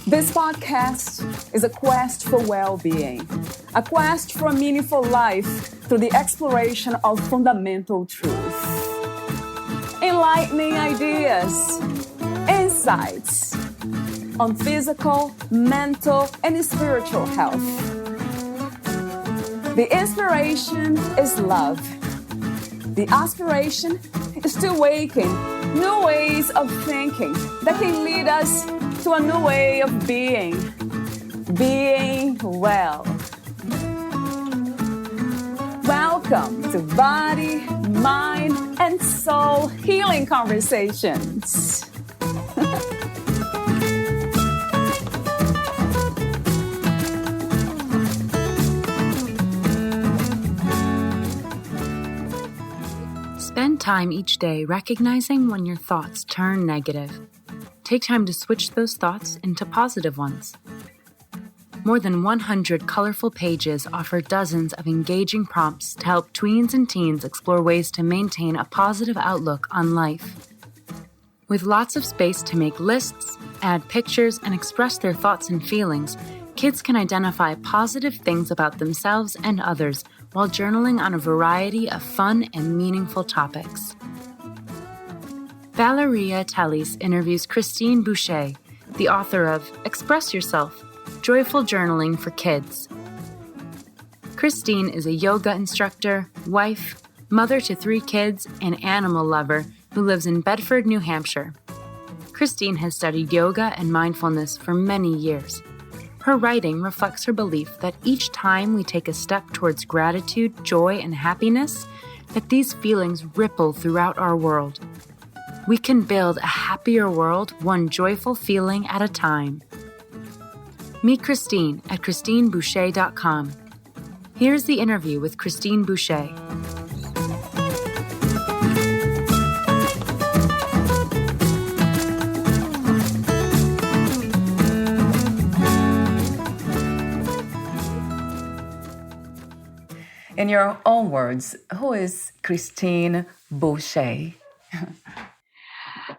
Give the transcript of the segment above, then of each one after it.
This podcast is a quest for well-being, a quest for a meaningful life through the exploration of fundamental truth. Enlightening ideas, insights on physical, mental, and spiritual health. The inspiration is love. The aspiration is to awaken new ways of thinking that can lead us to a new way of being well. Welcome to Body, Mind, and Soul Healing Conversations. Spend time each day recognizing when your thoughts turn negative. Take time to switch those thoughts into positive ones. More than 100 colorful pages offer dozens of engaging prompts to help tweens and teens explore ways to maintain a positive outlook on life. With lots of space to make lists, add pictures, and express their thoughts and feelings, kids can identify positive things about themselves and others while journaling on a variety of fun and meaningful topics. Valeria Teles interviews Christine Boucher, the author of Express Yourself, Joyful Journaling for Kids. Christine is a yoga instructor, wife, mother to 3 kids, and animal lover who lives in Bedford, New Hampshire. Christine has studied yoga and mindfulness for many years. Her writing reflects her belief that each time we take a step towards gratitude, joy, and happiness, that these feelings ripple throughout our world. We can build a happier world one joyful feeling at a time. Meet Christine at ChristineBoucher.com. Here's the interview with Christine Boucher. In your own words, who is Christine Boucher?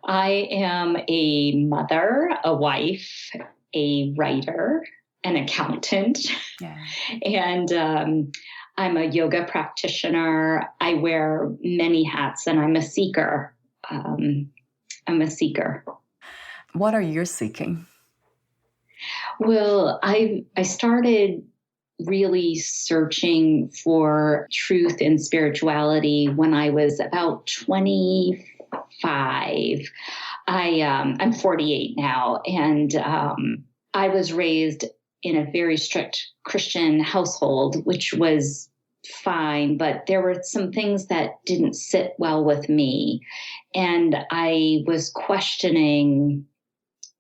I am a mother, a wife, a writer, an accountant, and I'm a yoga practitioner. I wear many hats, and I'm a seeker. What are you seeking? Well, I started really searching for truth and spirituality when I was about 25. I'm 48 now, and I was raised in a very strict Christian household, which was fine, but there were some things that didn't sit well with me, and I was questioning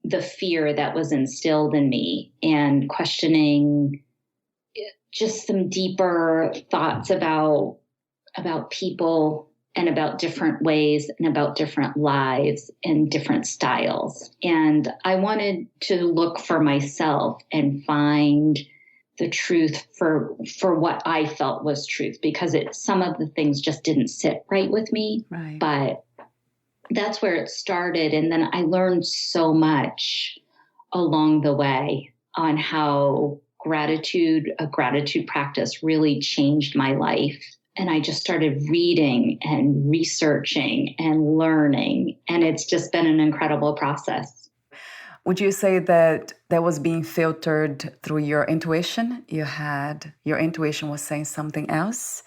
the fear that was instilled in me and questioning just some deeper thoughts about people and about different ways and about different lives and different styles. And I wanted to look for myself and find the truth for what I felt was truth, because some of the things just didn't sit right with me. Right. But that's where it started. And then I learned so much along the way on how a gratitude practice really changed my life. And I just started reading and researching and learning. And it's just been an incredible process. Would you say that was being filtered through your intuition? Your intuition was saying something else?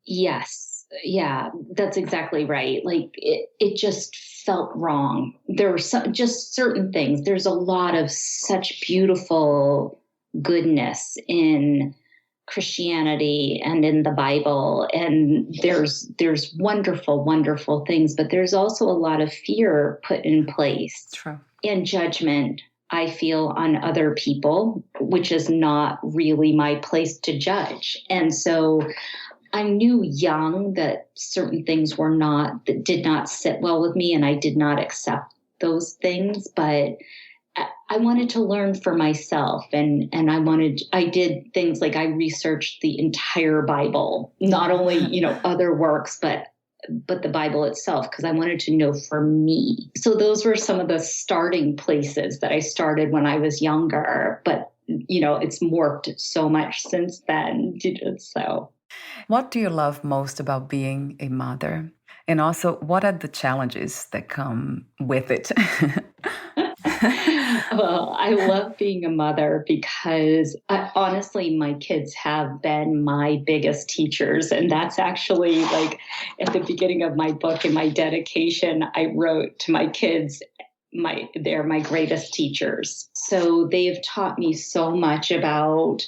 Yes. Yeah, that's exactly right. Like it just felt wrong. There were just certain things. There's a lot of such beautiful goodness in Christianity and in the Bible, and there's wonderful, wonderful things, but there's also a lot of fear put in place. True. And judgment, I feel, on other people, which is not really my place to judge. And so I knew young that certain things that did not sit well with me, and I did not accept those things, but I wanted to learn for myself, and I did things like I researched the entire Bible, not only, other works, but but the Bible itself, because I wanted to know for me. So those were some of the starting places that I started when I was younger, but it's morphed so much since then. So what do you love most about being a mother? And also, what are the challenges that come with it? Well, I love being a mother because honestly, my kids have been my biggest teachers. And that's actually like at the beginning of my book, in my dedication, I wrote to my kids, they're my greatest teachers. So they've taught me so much about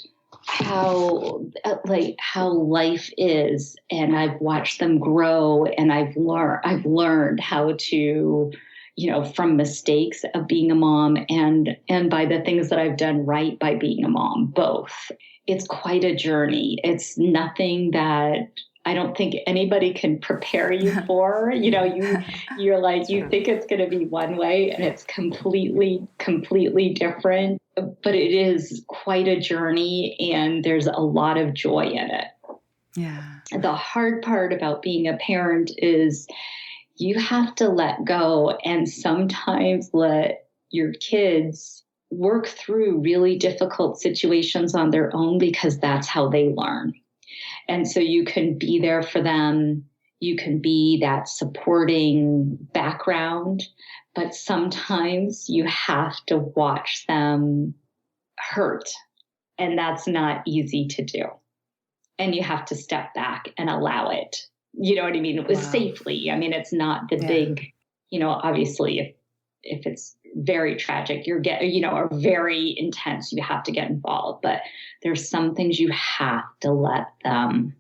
how life is, and I've watched them grow, and I've learned how to, from mistakes of being a mom and by the things that I've done right by being a mom, both. It's quite a journey. It's nothing that I don't think anybody can prepare you for. You're like, you think it's going to be one way and it's completely different. But it is quite a journey, and there's a lot of joy in it. Yeah. The hard part about being a parent is you have to let go and sometimes let your kids work through really difficult situations on their own, because that's how they learn. And so you can be there for them. You can be that supporting background, but sometimes you have to watch them hurt. And that's not easy to do. And you have to step back and allow it. You know what I mean? It was safely. I mean, it's not the big, obviously if it's very tragic, or very intense, you have to get involved. But there's some things you have to let them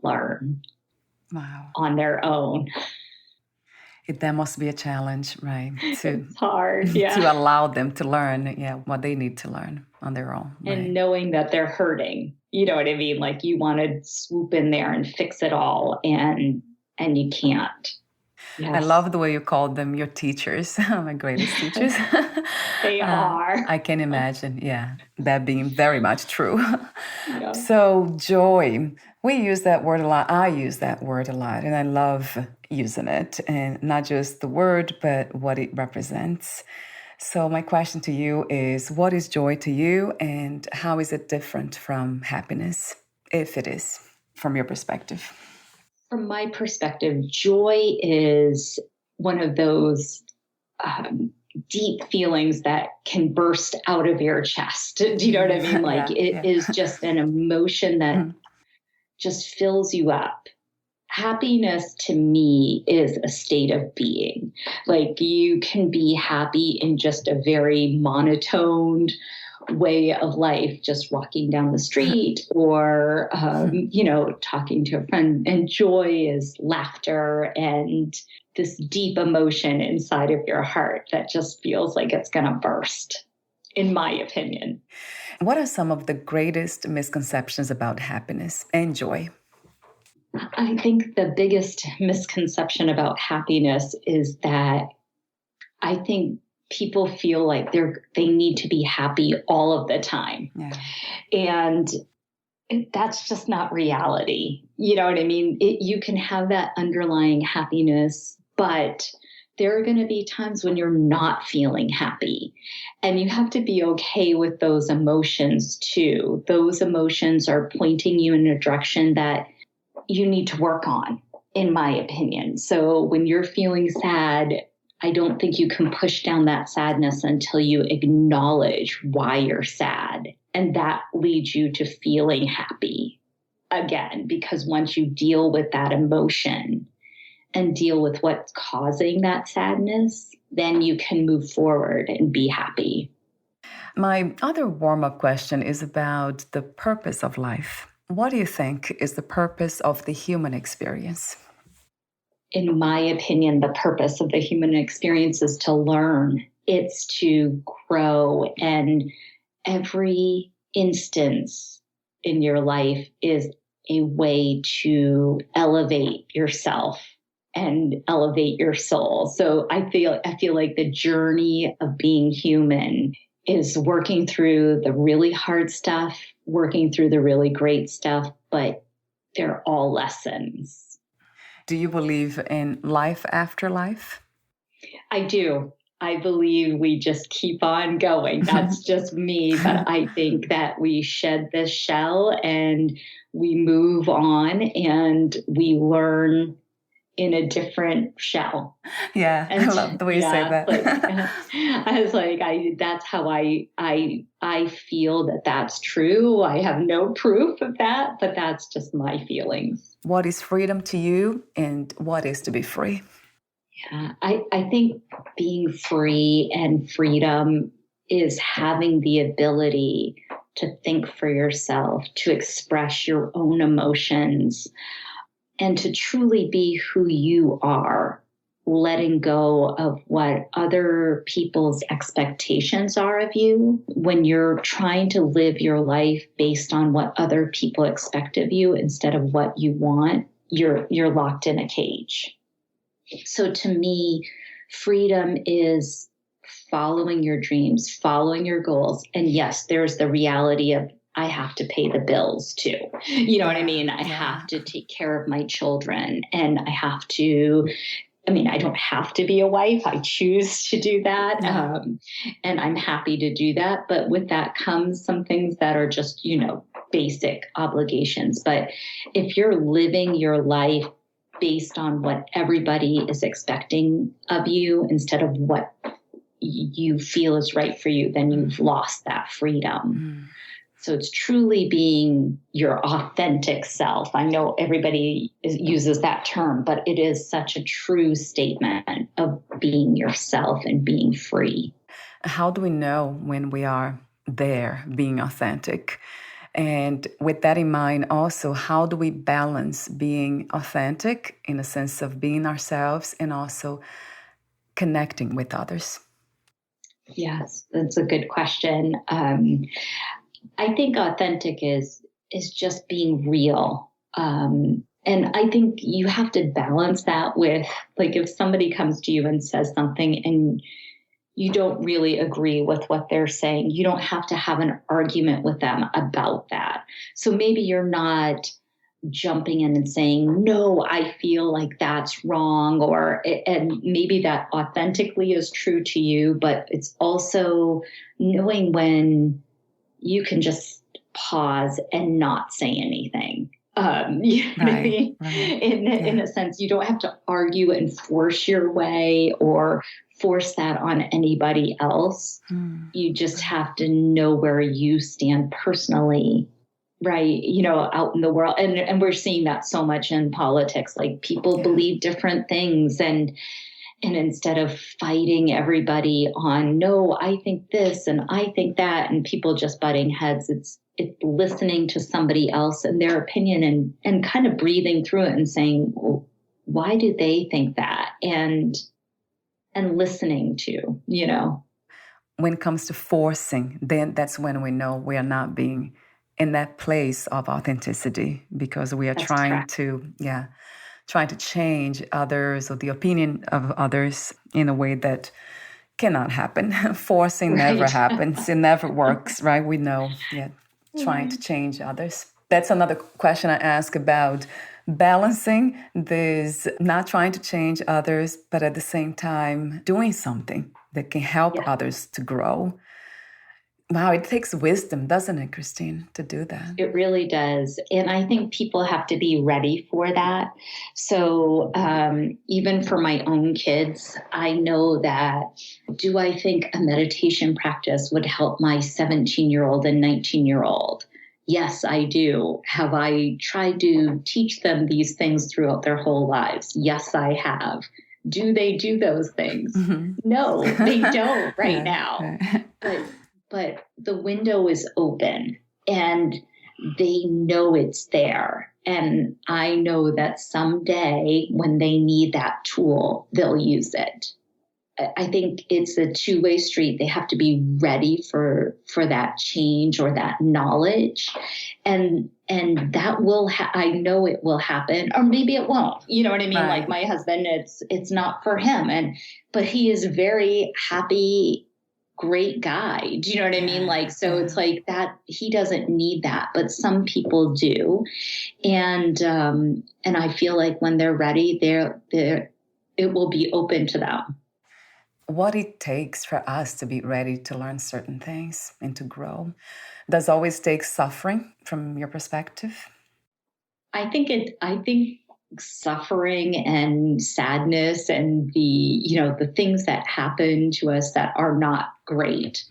learn on their own. That must be a challenge, right? It's hard, to allow them to learn, what they need to learn on their own. Right? And knowing that they're hurting, you know what I mean? Like you want to swoop in there and fix it all, and you can't. Yes. I love the way you called them your teachers, my greatest teachers. They are. I can imagine, that being very much true. Yeah. So joy, we use that word a lot. I use that word a lot, and I love using it, and not just the word, but what it represents. So my question to you is, what is joy to you, and how is it different from happiness, if it is, from your perspective? From my perspective, joy is one of those deep feelings that can burst out of your chest. Do you know what I mean? Like it is just an emotion that just fills you up. Happiness to me is a state of being. Like you can be happy in just a very monotoned way of life, just walking down the street or, talking to a friend. And joy is laughter and this deep emotion inside of your heart that just feels like it's going to burst, in my opinion. What are some of the greatest misconceptions about happiness and joy? I think the biggest misconception about happiness is that I think people feel like they need to be happy all of the time. Yeah. And that's just not reality. You know what I mean? You can have that underlying happiness, but there are going to be times when you're not feeling happy. And you have to be okay with those emotions too. Those emotions are pointing you in a direction that you need to work on, in my opinion. So when you're feeling sad, I don't think you can push down that sadness until you acknowledge why you're sad. And that leads you to feeling happy again, because once you deal with that emotion and deal with what's causing that sadness, then you can move forward and be happy. My other warm-up question is about the purpose of life. What do you think is the purpose of the human experience? In my opinion, the purpose of the human experience is to learn. It's to grow. And every instance in your life is a way to elevate yourself and elevate your soul. So I feel like the journey of being human is working through the really hard stuff, working through the really great stuff, but they're all lessons. Do you believe in life after life? I do. I believe we just keep on going. That's just me. But I think that we shed this shell and we move on and we learn in a different shell. Yeah, And I love the way you say that. I was like, that's how I feel that that's true. I have no proof of that, but that's just my feelings. What is freedom to you, and what is to be free? Yeah, I think being free and freedom is having the ability to think for yourself, to express your own emotions, and to truly be who you are, letting go of what other people's expectations are of you. When you're trying to live your life based on what other people expect of you instead of what you want, you're locked in a cage. So to me, freedom is following your dreams, following your goals. And yes, there's the reality of I have to pay the bills too. You know what I mean? I have to take care of my children, and I have to, I don't have to be a wife. I choose to do that. And I'm happy to do that. But with that comes some things that are just, basic obligations. But if you're living your life based on what everybody is expecting of you instead of what you feel is right for you, then you've lost that freedom. So it's truly being your authentic self. I know everybody uses that term, but it is such a true statement of being yourself and being free. How do we know when we are there, being authentic? And with that in mind, also, how do we balance being authentic in the sense of being ourselves and also connecting with others? Yes, that's a good question. I think authentic is just being real. And I think you have to balance that with, like, if somebody comes to you and says something and you don't really agree with what they're saying, you don't have to have an argument with them about that. So maybe you're not jumping in and saying, no, I feel like that's wrong, and maybe that authentically is true to you, but it's also knowing when you can just pause and not say anything. You know what I mean? Right. In a sense, you don't have to argue and force your way or force that on anybody else. You just have to know where you stand personally, right? Out in the world. And we're seeing that so much in politics, like people believe different things, and instead of fighting everybody on, no, I think this and I think that, and people just butting heads, it's listening to somebody else and their opinion and kind of breathing through it and saying, well, why do they think that? And listening to, When it comes to forcing, then that's when we know we are not being in that place of authenticity, because we are trying to change others or the opinion of others in a way that cannot happen. Forcing never happens. It never works, right? We know, trying to change others. That's another question I ask about balancing this, not trying to change others, but at the same time doing something that can help others to grow. Wow, it takes wisdom, doesn't it, Christine, to do that? It really does. And I think people have to be ready for that. So even for my own kids, I know that, do I think a meditation practice would help my 17-year-old and 19-year-old? Yes, I do. Have I tried to teach them these things throughout their whole lives? Yes, I have. Do they do those things? No, they don't right now. But the window is open and they know it's there. And I know that someday when they need that tool, they'll use it. I think it's a two-way street. They have to be ready for that change or that knowledge. And that will, I know it will happen, or maybe it won't. You know what I mean? Right. Like my husband, it's not for him. But he is very happy, great guy. Do you know what I mean? Like, so it's like that, he doesn't need that, but some people do. And I feel like when they're ready, it will be open to them. What it takes for us to be ready to learn certain things and to grow does always take suffering from your perspective? I think suffering and sadness and the things that happen to us that are not great.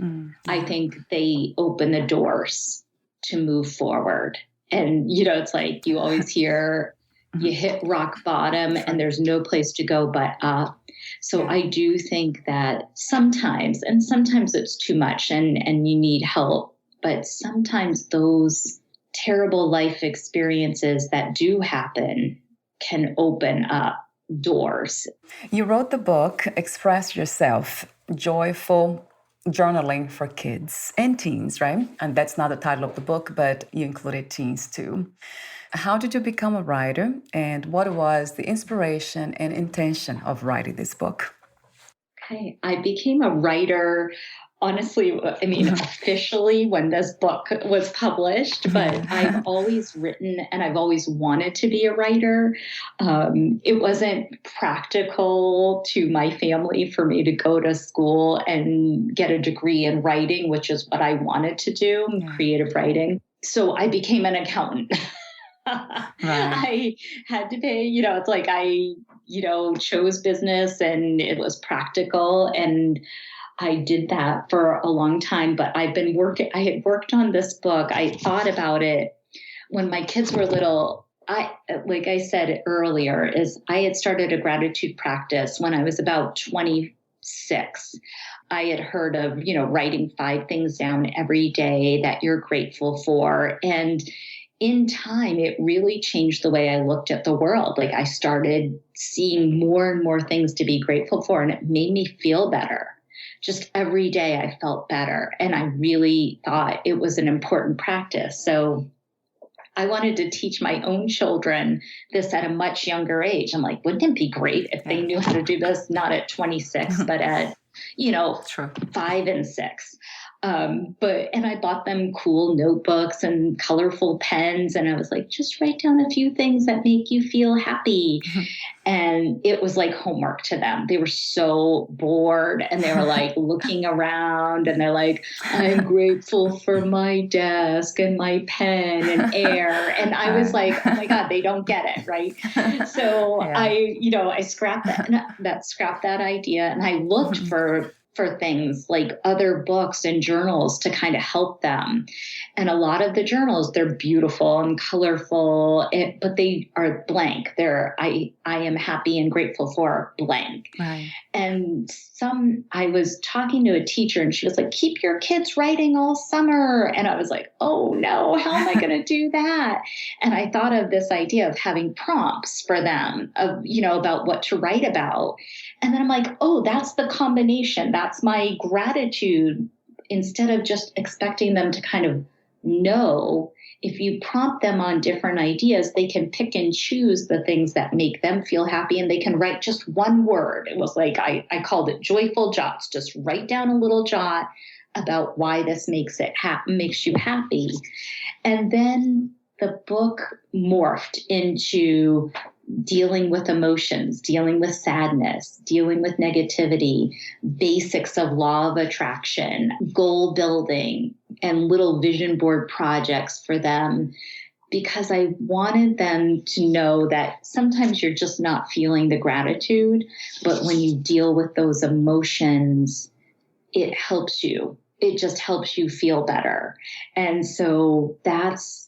I think they open the doors to move forward. And, it's like you always hear you hit rock bottom and there's no place to go but up. So I do think that sometimes it's too much and you need help, but sometimes those terrible life experiences that do happen can open up doors. You wrote the book, Express Yourself, Joyful Journaling for Kids and Teens, right? And that's not the title of the book, but you included teens too. How did you become a writer, and what was the inspiration and intention of writing this book? Okay, I became a writer, honestly, officially when this book was published, but I've always written and I've always wanted to be a writer. It wasn't practical to my family for me to go to school and get a degree in writing, which is what I wanted to do, creative writing. So I became an accountant. I had to pay, it's like I, chose business and it was practical and I did that for a long time, but I had worked on this book. I thought about it when my kids were little. Like I said earlier, I had started a gratitude practice when I was about 26. I had heard of, writing 5 things down every day that you're grateful for. And in time, it really changed the way I looked at the world. Like I started seeing more and more things to be grateful for, and it made me feel better. Just every day I felt better. And I really thought it was an important practice. So I wanted to teach my own children this at a much younger age. I'm like, wouldn't it be great if they knew how to do this, not at 26, but at, 5 and 6. And I bought them cool notebooks and colorful pens. And I was like, just write down a few things that make you feel happy. And it was like homework to them. They were so bored and they were like looking around and they're like, I'm grateful for my desk and my pen and air. And I was like, oh my God, they don't get it. Right. So I scrapped that idea and I looked for things like other books and journals to kind of help them. And a lot of the journals, they're beautiful and colorful, but they are blank. I am happy and grateful for blank. Right. And I was talking to a teacher and she was like, keep your kids writing all summer. And I was like, oh no, how am I going to do that? And I thought of this idea of having prompts for them about what to write about. And then I'm like, oh, that's the combination. That's my gratitude. Instead of just expecting them to kind of know, if you prompt them on different ideas, they can pick and choose the things that make them feel happy and they can write just one word. It was like, I called it joyful jots. Just write down a little jot about why this makes you happy. And then the book morphed into dealing with emotions, dealing with sadness, dealing with negativity, basics of law of attraction, goal building, and little vision board projects for them, because I wanted them to know that sometimes you're just not feeling the gratitude, but when you deal with those emotions, it helps you. It just helps you feel better. And so that's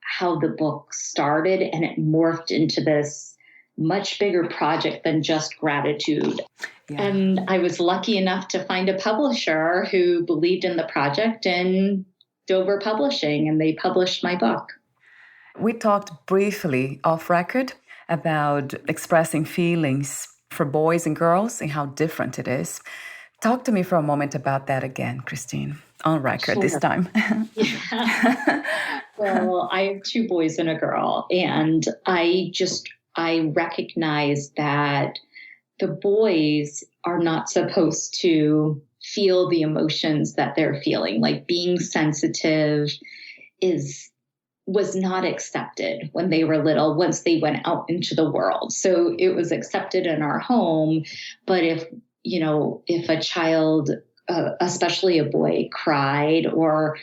how the book started, and it morphed into this much bigger project than just gratitude. Yeah. And I was lucky enough to find a publisher who believed in the project, and Dover Publishing, and they published my book. We talked briefly off record about expressing feelings for boys and girls and how different it is. Talk to me for a moment about that again, Christine, on record this time. Yeah. Well, I have 2 boys and a girl, and I recognize that the boys are not supposed to feel the emotions that they're feeling. Like being sensitive is was not accepted when they were little once they went out into the world. So it was accepted in our home. But if a child, especially a boy, cried or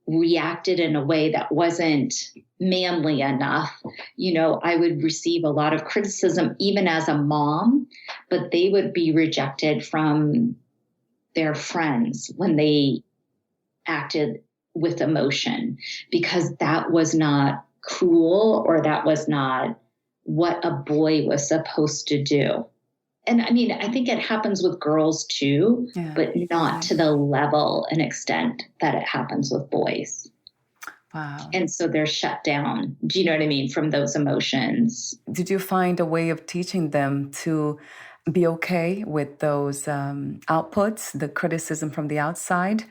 reacted in a way that wasn't manly enough, I would receive a lot of criticism, even as a mom, but they would be rejected from their friends when they acted with emotion, because that was not cool, or that was not what a boy was supposed to do. And I mean, I think it happens with girls too, but not to the level and extent that it happens with boys. Wow. And so they're shut down. Do you know what I mean? From those emotions. Did you find a way of teaching them to be okay with those outputs, the criticism from the outside?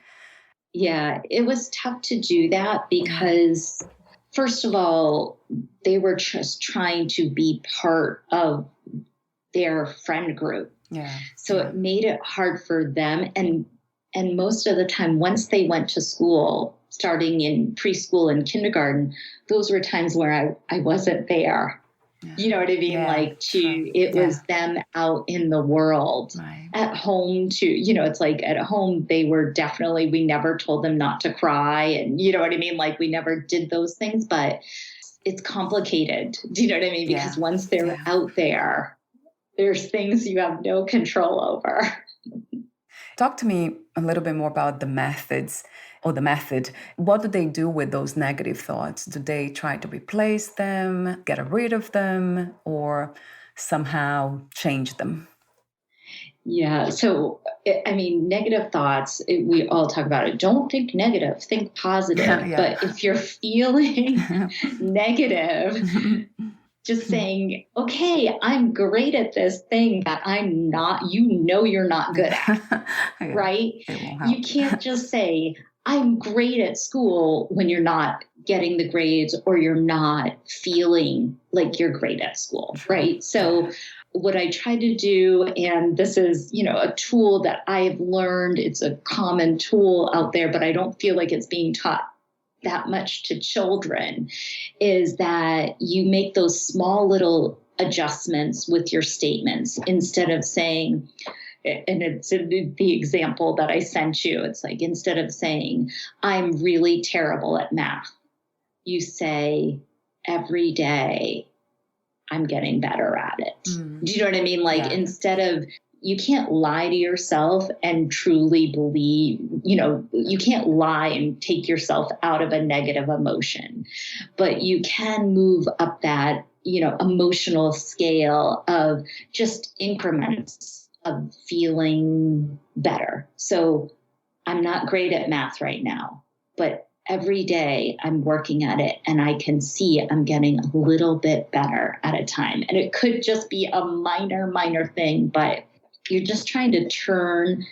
Yeah, it was tough to do that because, first of all, they were just trying to be part of their friend group. Yeah. So it made it hard for them. And most of the time, once they went to school, starting in preschool and kindergarten, those were times where I wasn't there. Yeah. You know what I mean? It was them out in the world. Right. At home too. It's like at home, we never told them not to cry. And you know what I mean? Like we never did those things, but it's complicated. Do you know what I mean? Because once they're out there, there's things you have no control over. Talk to me a little bit more about the methods or the method. What do they do with those negative thoughts? Do they try to replace them, get rid of them, or somehow change them? Yeah. So, negative thoughts, we all talk about it. Don't think negative, think positive. But if you're feeling negative, just saying, okay, I'm great at this thing that I'm not, you're not good at, right? You can't just say, I'm great at school when you're not getting the grades or you're not feeling like you're great at school, right? So what I try to do, and this is, a tool that I've learned, it's a common tool out there, but I don't feel like it's being taught that much to children, is that you make those small little adjustments with your statements instead of saying, and it's the example that I sent you, it's like, instead of saying, I'm really terrible at math, you say, every day I'm getting better at it. Do you know what I mean? Instead of, you can't lie to yourself and truly believe, you can't lie and take yourself out of a negative emotion, but you can move up that, emotional scale of just increments of feeling better. So I'm not great at math right now, but every day I'm working at it and I can see I'm getting a little bit better at a time. And it could just be a minor thing, but you're just trying to turn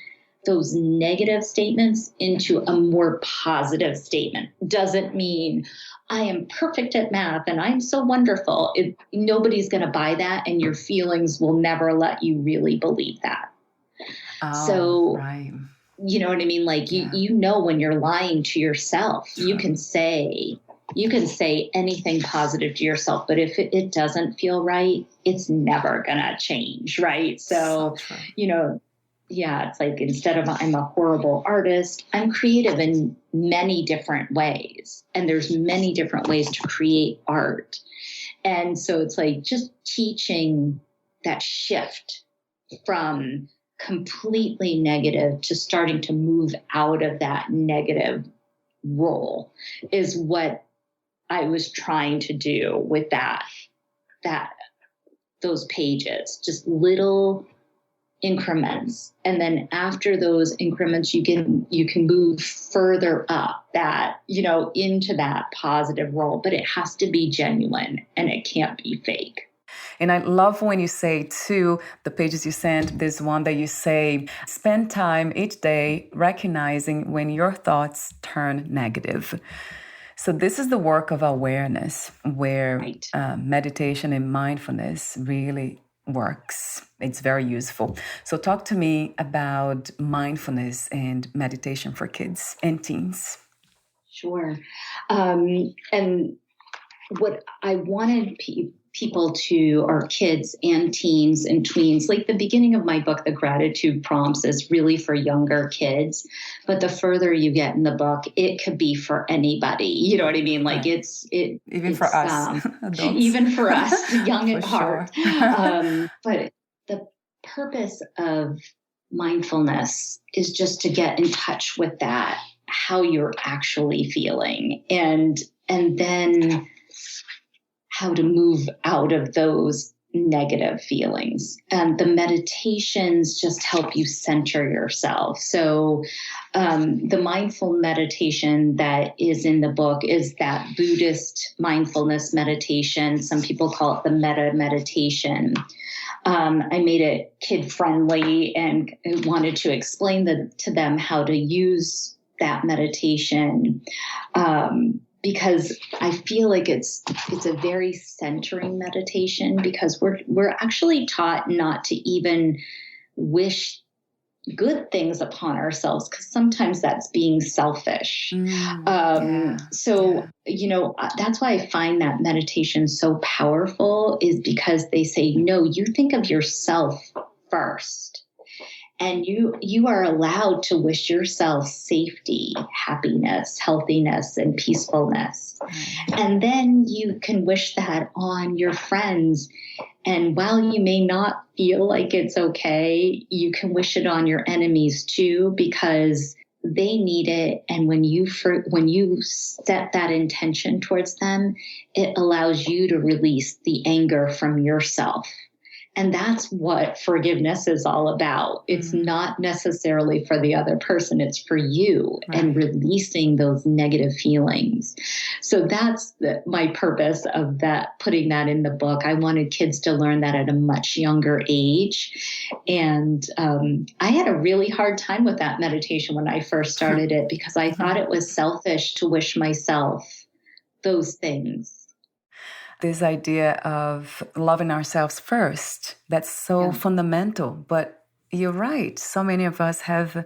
those negative statements into a more positive statement. Doesn't mean I am perfect at math and I'm so wonderful. Nobody's going to buy that, and your feelings will never let you really believe that. Right. You know what I mean? When you're lying to yourself, you can say anything positive to yourself, but if it doesn't feel right, it's never gonna change, right? So it's like, instead of I'm a horrible artist, I'm creative in many different ways, and there's many different ways to create art. And so it's like just teaching that shift from completely negative to starting to move out of that negative role is what I was trying to do with those pages, just little increments. And then after those increments, you can move further up that, into that positive role, but it has to be genuine and it can't be fake. And I love when you say, too, the pages you sent, there's one that you say, spend time each day recognizing when your thoughts turn negative. So this is the work of awareness, where meditation and mindfulness really works. It's very useful. So talk to me about mindfulness and meditation for kids and teens. Sure. And what I wanted people to, or kids and teens and tweens, like the beginning of my book, the gratitude prompts is really for younger kids. But the further you get in the book, it could be for anybody. You know what I mean? Like right. Even for us, even for us, young at heart. Sure. But the purpose of mindfulness is just to get in touch with that, how you're actually feeling, and then how to move out of those negative feelings. And the meditations just help you center yourself. So the mindful meditation that is in the book is that Buddhist mindfulness meditation. Some people call it the metta meditation. I made it kid-friendly and wanted to explain to them how to use that meditation, because I feel like it's a very centering meditation, because we're actually taught not to even wish good things upon ourselves, because sometimes that's being selfish. That's why I find that meditation so powerful, is because they say, no, you think of yourself first. And you are allowed to wish yourself safety, happiness, healthiness, and peacefulness. And then you can wish that on your friends. And while you may not feel like it's okay, you can wish it on your enemies too, because they need it. And when you set that intention towards them, it allows you to release the anger from yourself. And that's what forgiveness is all about. It's not necessarily for the other person. It's for you, and releasing those negative feelings. So that's my purpose of that, putting that in the book. I wanted kids to learn that at a much younger age. And I had a really hard time with that meditation when I first started it, because I thought it was selfish to wish myself those things. This idea of loving ourselves first, that's so fundamental. But you're right. So many of us have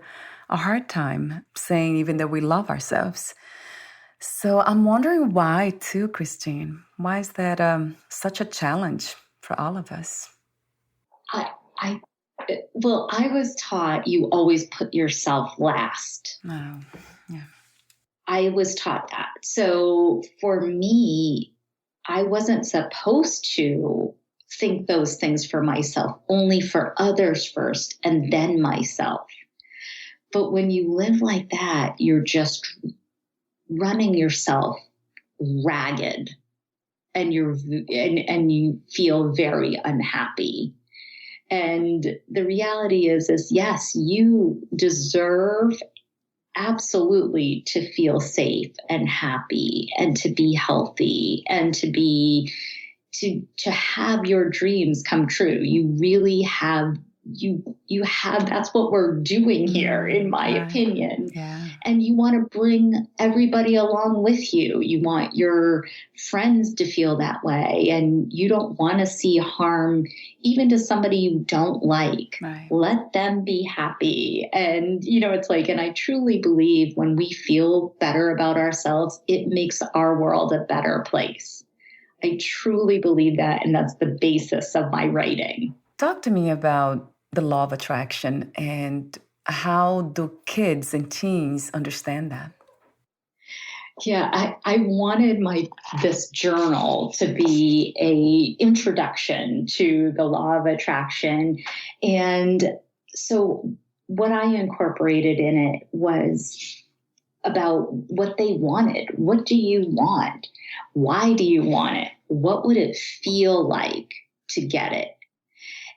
a hard time saying even that we love ourselves. So I'm wondering why too, Christine. Why is that such a challenge for all of us? I was taught you always put yourself last. Oh, yeah. I was taught that. So for me, I wasn't supposed to think those things for myself, only for others first and then myself. But when you live like that, you're just running yourself ragged, and you feel very unhappy. And the reality is yes, you deserve absolutely to feel safe and happy, and to be healthy, and to have your dreams come true. You really have, you have, that's what we're doing here, in my opinion. Yeah. And you want to bring everybody along with you. You want your friends to feel that way, and you don't want to see harm even to somebody you don't like. Right. Let them be happy. And, it's like, and I truly believe when we feel better about ourselves, it makes our world a better place. I truly believe that, and that's the basis of my writing. Talk to me about the law of attraction, and how do kids and teens understand that? Yeah, I wanted this journal to be a introduction to the law of attraction. And so what I incorporated in it was about what they wanted. What do you want? Why do you want it? What would it feel like to get it?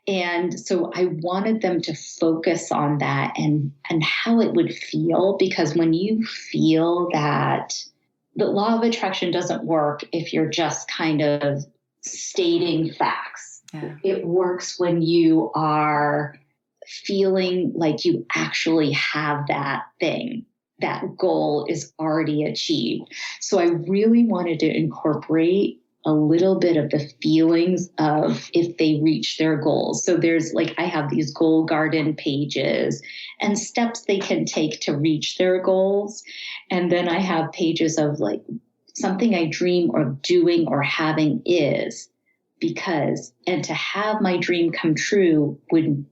And so I wanted them to focus on that and how it would feel, because when you feel that, the law of attraction doesn't work if you're just kind of stating facts. Yeah. It works when you are feeling like you actually have that thing. That goal is already achieved. So I really wanted to incorporate a little bit of the feelings of if they reach their goals. So there's I have these goal garden pages and steps they can take to reach their goals. And then I have pages of something I dream of doing or having is because, and to have my dream come true would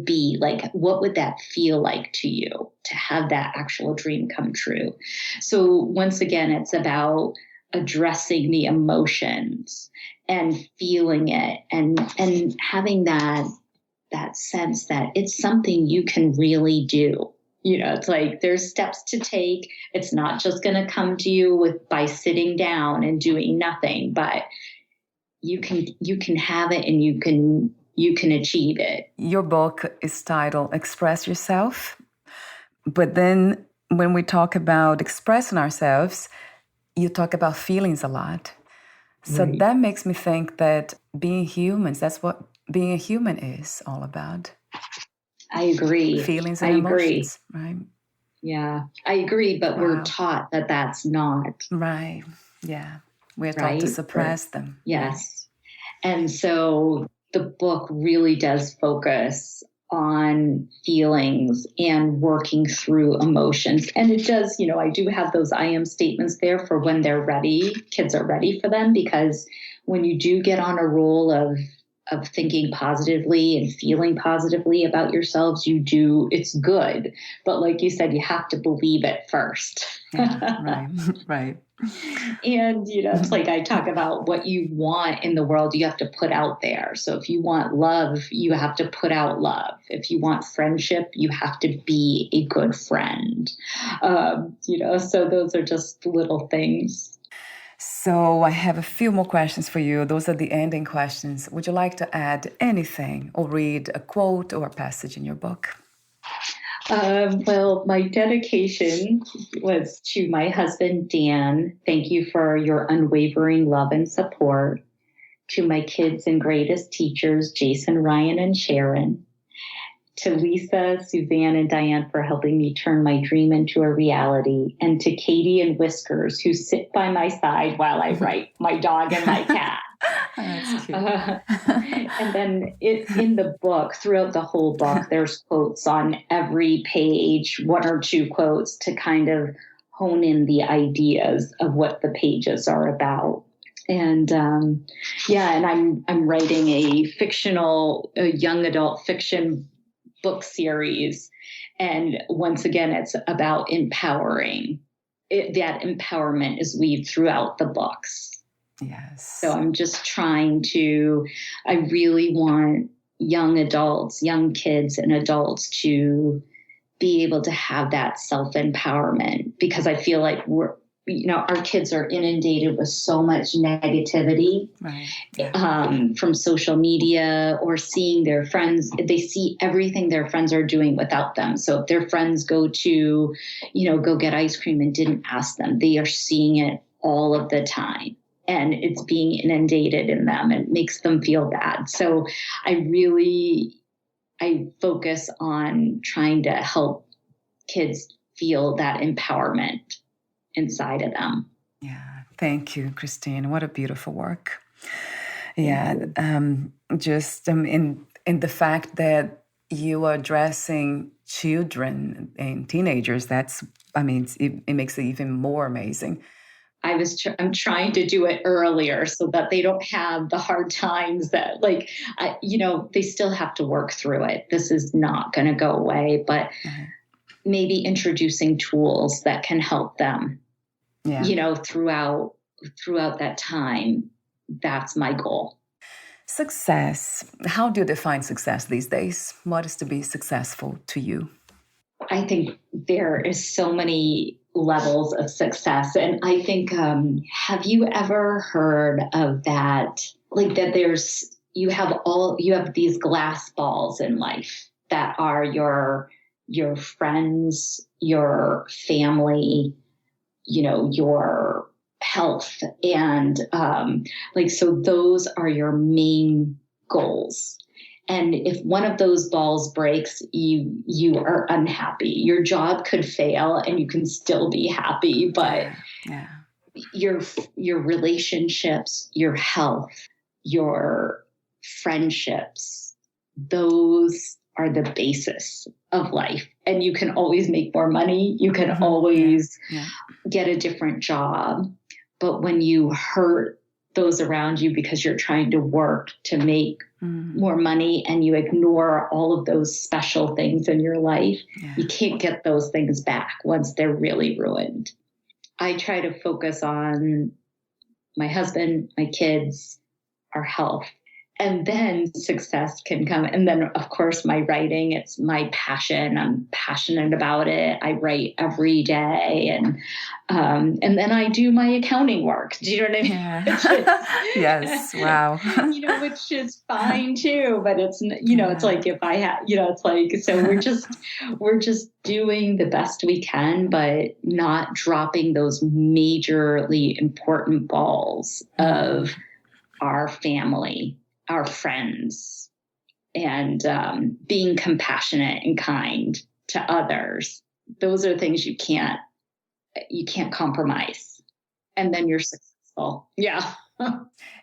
be like, what would that feel like to you to have that actual dream come true? So once again, it's about addressing the emotions and feeling it and having that sense that it's something you can really do. It's like there's steps to take. It's not just going to come to you by sitting down and doing nothing, but you can have it and you can achieve it. Your book is titled Express Yourself. But then when we talk about expressing ourselves, you talk about feelings a lot. So Right. That makes me think that being humans, that's what being a human is all about. I agree. Feelings and I agree. emotions, right? Yeah, I agree. But we're taught that that's not. Right. Yeah. We're taught to suppress them. Yes. And so the book really does focus on feelings and working through emotions. And it does, I do have those I am statements there for when they're ready, kids are ready for them, because when you do get on a roll of thinking positively and feeling positively about yourselves, it's good. But like you said, you have to believe it first. Yeah, right. And, it's like I talk about what you want in the world, you have to put out there. So if you want love, you have to put out love. If you want friendship, you have to be a good friend. So those are just little things. So I have a few more questions for you. Those are the ending questions. Would you like to add anything or read a quote or a passage in your book? Well, my dedication was to my husband, Dan. Thank you for your unwavering love and support. To my kids and greatest teachers, Jason, Ryan, and Sharon. To Lisa, Suzanne, and Diane for helping me turn my dream into a reality. And to Katie and Whiskers, who sit by my side while I write, my dog and my cat. That's cute. And then in the book, throughout the whole book, there's quotes on every page, one or two quotes to kind of hone in the ideas of what the pages are about. And and I'm writing a young adult fiction book series. And once again, it's about empowering. That empowerment is weaved throughout the books. Yes. So I'm just I really want young kids and adults to be able to have that self-empowerment, because I feel like our kids are inundated with so much negativity, right. From social media or seeing their friends. They see everything their friends are doing without them. So if their friends go get ice cream and didn't ask them, they are seeing it all of the time. And it's being inundated in them. It makes them feel bad. So I focus on trying to help kids feel that empowerment inside of them. Yeah. Thank you, Christine. What a beautiful work. Yeah. Just in the fact that you are addressing children and teenagers, it makes it even more amazing. I'm trying to do it earlier so that they don't have the hard times that they still have to work through it. This is not going to go away, but maybe introducing tools that can help them, throughout that time. That's my goal. Success. How do you define success these days? What is to be successful to you? I think there is so many levels of success. And I think, have you ever heard of that? Like that you have these glass balls in life that are your friends, your family, your health. And, so those are your main goals. And if one of those balls breaks, you are unhappy. Your job could fail and you can still be happy, but your relationships, your health, your friendships, those are the basis of life. And you can always make more money. You can always get a different job. But when you hurt those around you because you're trying to work to make more money and you ignore all of those special things in your life, you can't get those things back once they're really ruined. I try to focus on my husband, my kids, our health. And then success can come. And then, of course, my writing, it's my passion. I'm passionate about it. I write every day. And then I do my accounting work. Do you know what I mean? Yeah. Yes. Wow. Which is fine too. But it's, it's like if I have, it's like, so we're just doing the best we can, but not dropping those majorly important balls of our family, our friends, and being compassionate and kind to others. Those are things you can't compromise. And then you're successful. Yeah.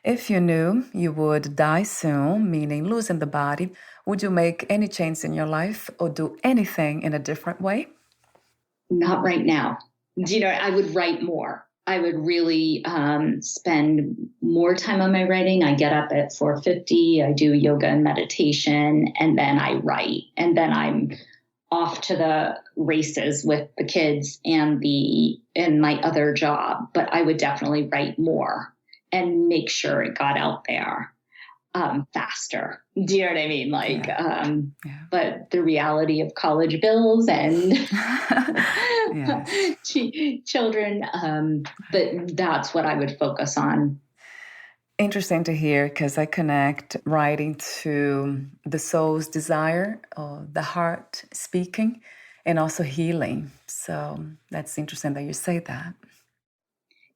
If you knew you would die soon, meaning losing the body, would you make any change in your life or do anything in a different way? Not right now. I would write more. I would really spend more time on my writing. I get up at 4:50. I do yoga and meditation, and then I write. And then I'm off to the races with the kids and my other job. But I would definitely write more and make sure it got out there faster. Do you know what I mean? But the reality of college bills and children, but that's what I would focus on. Interesting to hear, because I connect writing to the soul's desire, or the heart speaking, and also healing. So that's interesting that you say that.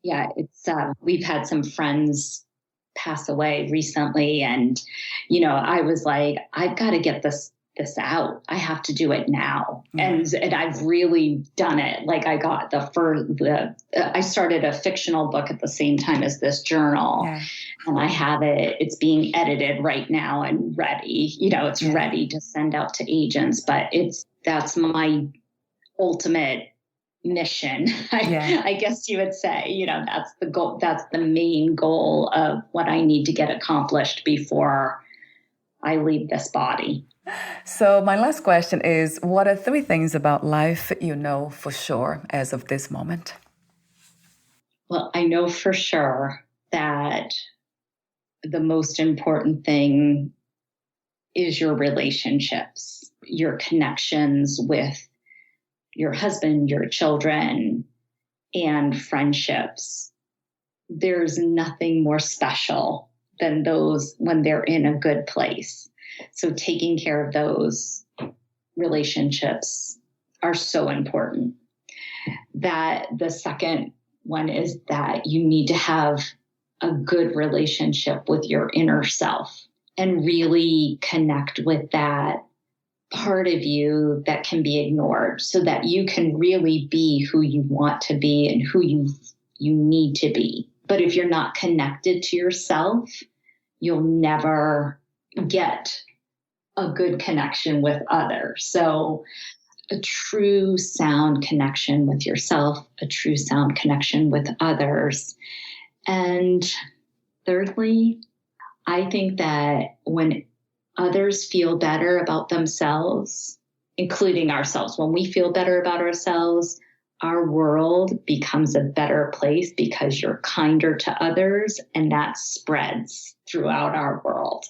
Yeah, it's we've had some friends pass away recently, and I was like, I've got to get this out. I have to do it now. And I've really done it. Like I got I started a fictional book at the same time as this journal, and I have it. It's being edited right now and ready. It's ready to send out to agents, but that's my ultimate mission. I guess you would say, that's the goal. That's the main goal of what I need to get accomplished before I leave this body. So my last question is, what are 3 things about life you know for sure as of this moment? Well, I know for sure that the most important thing is your relationships, your connections with your husband, your children, and friendships. There's nothing more special than those when they're in a good place. So taking care of those relationships are so important. That the second one is that you need to have a good relationship with your inner self and really connect with that part of you that can be ignored, so that you can really be who you want to be and who you need to be. But if you're not connected to yourself, you'll never get a good connection with others. So a true sound connection with yourself, a true sound connection with others. And thirdly, I think that when others feel better about themselves, including ourselves, when we feel better about ourselves, our world becomes a better place because you're kinder to others, and that spreads throughout our world.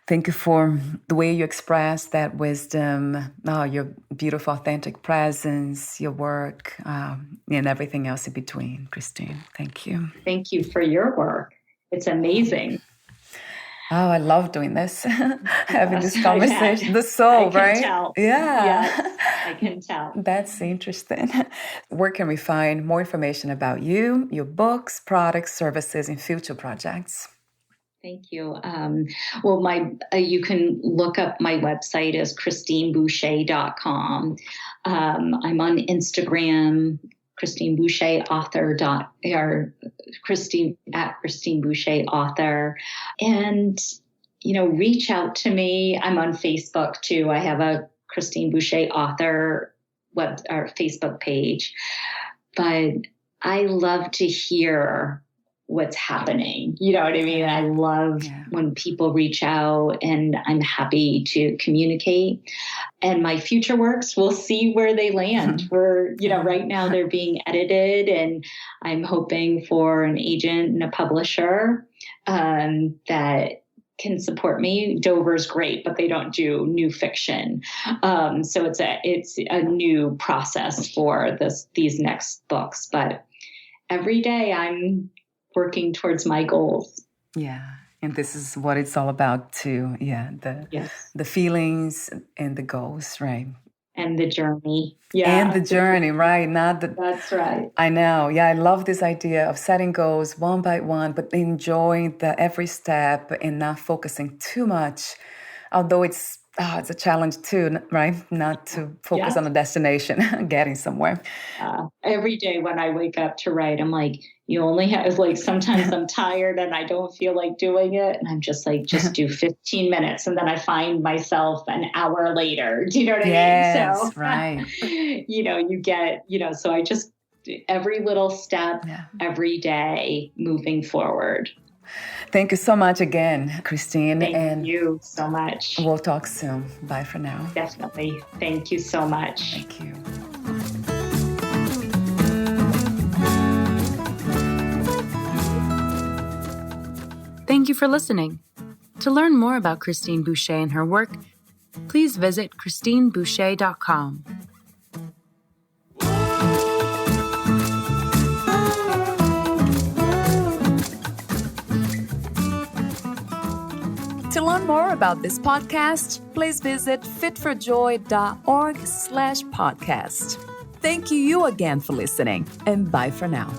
Thank you for the way you express that wisdom, your beautiful, authentic presence, your work, and everything else in between, Christine. Thank you. Thank you for your work. It's amazing. Oh, I love doing this, having this conversation. The soul, right? Tell. Yeah. Yes, I can tell. That's interesting. Where can we find more information about you, your books, products, services, and future projects? Thank you. You can look up my website as ChristineBoucher.com. I'm on Instagram, Christine Boucher author or Christine at Christine Boucher author, and reach out to me. I'm on Facebook too. I have a Christine Boucher author Facebook page, but I love to hear what's happening. You know what I mean? I love when people reach out, and I'm happy to communicate. And my future works, we'll see where they land. Right now they're being edited, and I'm hoping for an agent and a publisher that can support me. Dover's great, but they don't do new fiction. So it's a new process for these next books. But every day I'm working towards my goals. Yeah. And this is what it's all about too. Yeah. The feelings and the goals, right? And the journey. Yeah. And the journey, right? That's right. I know. Yeah. I love this idea of setting goals one by one, but enjoying every step and not focusing too much. Although it's a challenge too, right? Not to focus on the destination, getting somewhere. Every day when I wake up to write, I'm like, you only have, sometimes I'm tired and I don't feel like doing it. And I'm just like, just do 15 minutes. And then I find myself an hour later. Do you know what I mean? Yes, right. You get, so I just, every little step, every day moving forward. Thank you so much again, Christine. Thank you so much. We'll talk soon. Bye for now. Definitely. Thank you so much. Thank you. Thank you for listening. To learn more about Christine Boucher and her work, please visit christineboucher.com. To learn more about this podcast, please visit fitforjoy.org/podcast. Thank you again for listening, and bye for now.